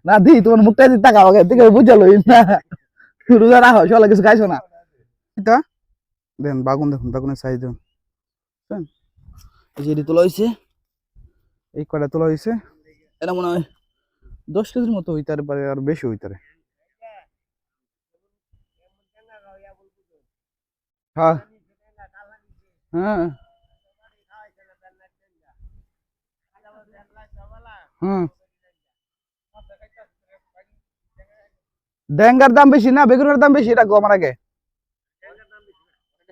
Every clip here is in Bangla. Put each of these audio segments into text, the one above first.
না দি তোমার মুখটা দি তাকাও আগে দেখে বুঝালো না রোজা রাখো সকালে কিছু খাইছো না এটা দেন বাগুন দেখুন বাগুনের সাইজ দেখুন এই যে এটি তোলা হয়েছে এই কয়টা তোলা হয়েছে এটা মনে হয় 10 কেজির মতো হইতে পারে আর বেশি হইতে পারে হ্যাঁ হ্যাঁ হুম ডেঙ্গার দাম বেশি না বেগুনের দাম বেশি এটা গো আমার আগে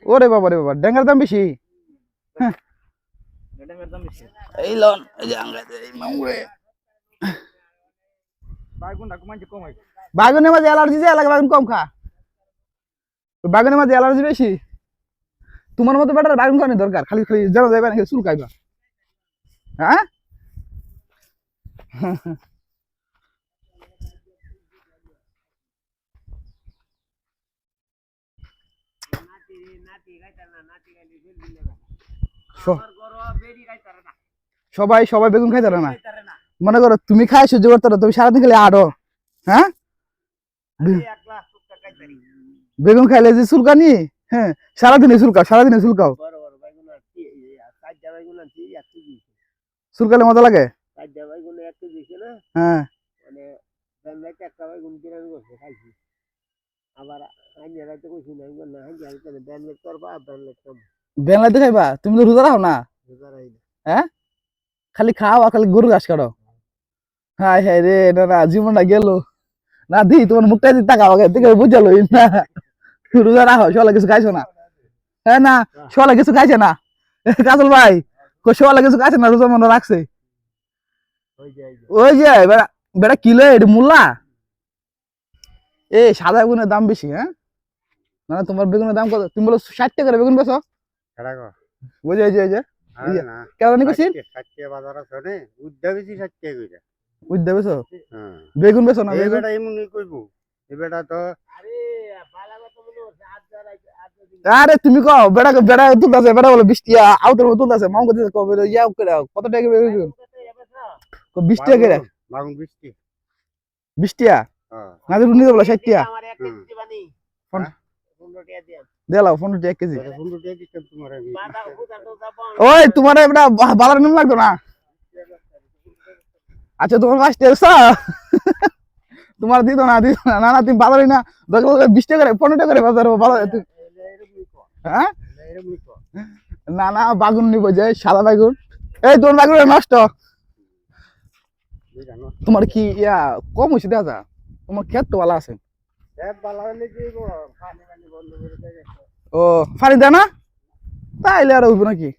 ওরে বাবা রে বাবা ডেঙ্গার দাম বেশি হ্যাঁ এই লন এই যে আঙ্গাতে এই মামুরে বাগুনের মাঝে অ্যালার্জি যে এলাকা বাগুন কম খা বাগুনের মাঝে অ্যালার্জি বেশি তোমার মতো বেটার বাগুন খাওয়ানি দরকার খালি খালি জানা যাবে না চুল খাইবা হ্যাঁ সবাই সবাই বেগুন খাইতে না মনে করো তুমি খাই সহ্য করতে না তুমি সারাদিন খালি আড়ো হ্যাঁ বেগুন খাইলে যে চুলকানি হ্যাঁ সারাদিনে চুলকাও চুলকালে মজা লাগে হ্যাঁ বেনলাইতে খাইবা তুমি তো রোজা রাখো না হ্যাঁ খালি খাও আর খালি গরু ঘাস কাটো হাই হাই রে না জীবনটা গেল না দি তোমার মুখটা দি তাকাও আগে দেখে বুঝালো না রোজা রাখো সকালে কিছু খাইছো না হ্যাঁ না সকালে কিছু খাইছে না কাজল ভাই সকালে কিছু খাইছে না রোজা মনে রাখছে ওই যে বেটা কিলো এটি মূল্যা এই সাদা বেগুনের দাম বেশি হ্যাঁ না তোমার বেগুনের দাম কত তুমি বলো 60 টাকা করে বেগুন বেচো ওই যে এই যে কেমন করছিস উদ্দা বেচো বেগুন বেচো না বেগুন আরে তুমি কও বেড়া বেড়া তুলতাছে বেড়া বলে 20 টাকা আউতের মতো তুলতাছে মাও কত কবে ইয়া করে কত টাকা বেগুন 20 টাকা করে মাগুন 20 টাকা না তুমি নিতে বলো 60 টাকা দেলাও 15 টাকা কেজি ওই তোমার এটা বালার নাম লাগতো না আচ্ছা তোমার 5 টাকা তোমার দিত না না না তুমি বাজারই না 20 টাকা করে 15 টাকা করে বাজার ভালো হ্যাঁ না না বাগুন নিব যে সাদা বাগুন এই তোর বাগুন নষ্ট তোমার কি ইয়া কম হয়েছে দেখা তোমার ক্ষেত তো ভালো আছে ও ফানি দেয় না তাইলে আর হইব নাকি